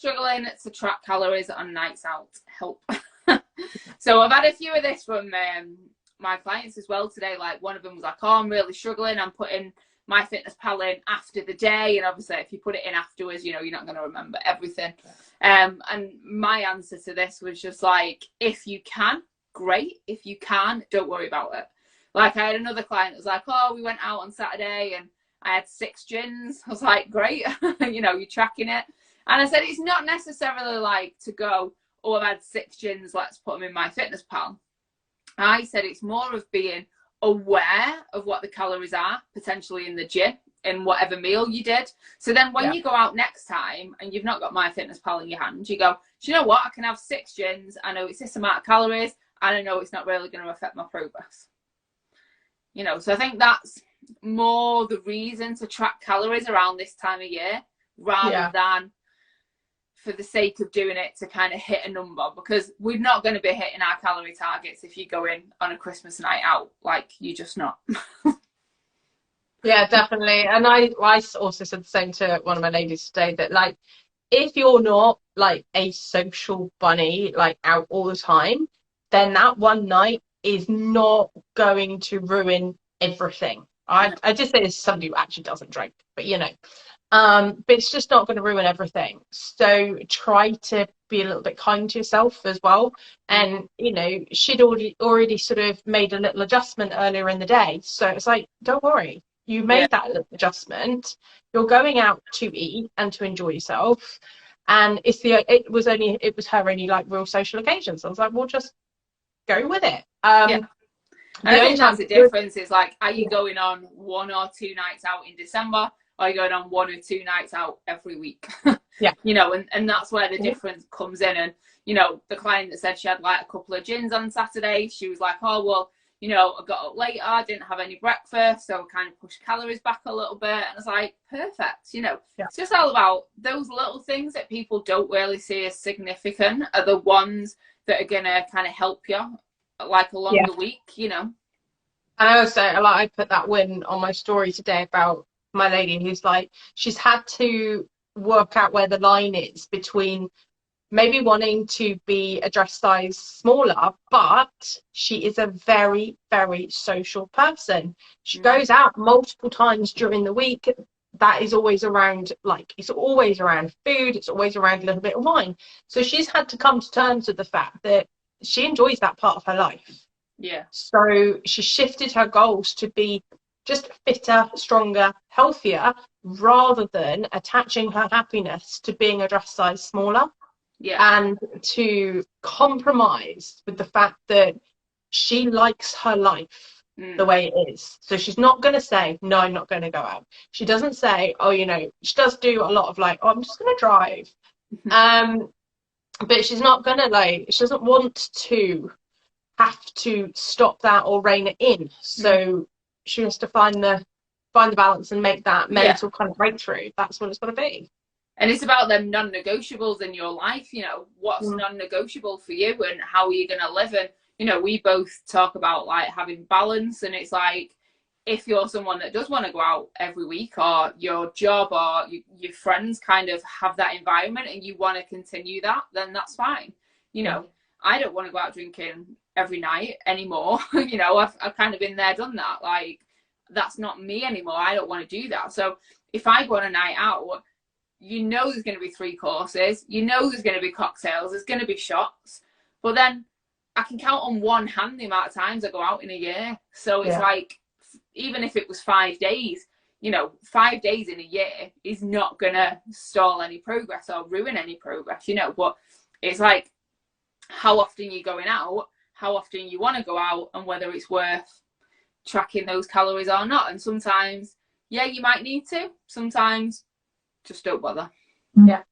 struggling to track calories on nights out, help. So I've had a few of this from my clients as well today. Like one of them was like, oh, I'm really struggling. I'm putting MyFitnessPal in after the day. And obviously if you put it in afterwards, you know, you're not going to remember everything. And my answer to this was just like, if you can, great. If you can, don't worry about it. Like I had another client that was like, oh, we went out on Saturday and I had 6 gins. I was like, great. You know, you're tracking it. And I said, it's not necessarily like to go, oh, I've had 6 gins, let's put them in MyFitnessPal. I said it's more of being aware of what the calories are potentially in the gym in whatever meal you did. So then when you go out next time and you've not got MyFitnessPal in your hand, you go, do you know what? I can have 6 gins. I know it's this amount of calories and I know it's not really going to affect my progress. You know, so I think that's more the reason to track calories around this time of year rather than for the sake of doing it to kind of hit a number, because we're not going to be hitting our calorie targets if you go in on a Christmas night out. Like, you're just not. Yeah, definitely. And I also said the same to one of my ladies today, that like, if you're not like a social bunny, like out all the time, then that one night is not going to ruin everything. I just say this to somebody who actually doesn't drink, but you know, but it's just not going to ruin everything. So try to be a little bit kind to yourself as well. And you know, she'd already sort of made a little adjustment earlier in the day, so it's like, don't worry, you made that little adjustment. You're going out to eat and to enjoy yourself, and it was her only like real social occasions. So I was like, well, just go with it. And I think that's the difference. Is like, are you going on 1 or 2 nights out in December? Or are you going on 1 or 2 nights out every week? You know, and that's where the difference comes in. And, you know, the client that said she had like a couple of gins on Saturday, she was like, oh, well, you know, I got up later, I didn't have any breakfast, so I kind of pushed calories back a little bit. And it's like, perfect. You know, it's just all about those little things that people don't really see as significant are the ones that are going to kind of help you like along the week, you know. And I also, like, I put that win on my story today about my lady who's like, she's had to work out where the line is between maybe wanting to be a dress size smaller, but she is a very, very social person. She goes out multiple times during the week. That is always around, like, it's always around food, it's always around a little bit of wine. So she's had to come to terms with the fact that she enjoys that part of her life. So she shifted her goals to be just fitter, stronger, healthier, rather than attaching her happiness to being a dress size smaller. And to compromise with the fact that she likes her life the way it is. So she's not going to say, no, I'm not going to go out. She doesn't say, oh, you know, she does do a lot of like, oh, I'm just going to drive. But she's not going to, like, she doesn't want to have to stop that or rein it in. So she has to find the balance and make that mental kind of breakthrough. That's what it's going to be. And it's about them non-negotiables in your life. You know, what's non-negotiable for you and how are you going to live? And, you know, we both talk about like having balance, and it's like, if you're someone that does want to go out every week, or your job or your friends kind of have that environment and you want to continue that, then that's fine. You know, I don't want to go out drinking every night anymore. You know, I've kind of been there, done that. Like, that's not me anymore. I don't want to do that. So if I go on a night out, you know there's going to be 3 courses. You know there's going to be cocktails. There's going to be shots. But then I can count on one hand the amount of times I go out in a year. So it's like, even if it was 5 days, you know, 5 days in a year is not going to stall any progress or ruin any progress, you know. But it's like, how often you're going out, how often you want to go out, and whether it's worth tracking those calories or not. And sometimes, you might need to. Sometimes, just don't bother. Yeah.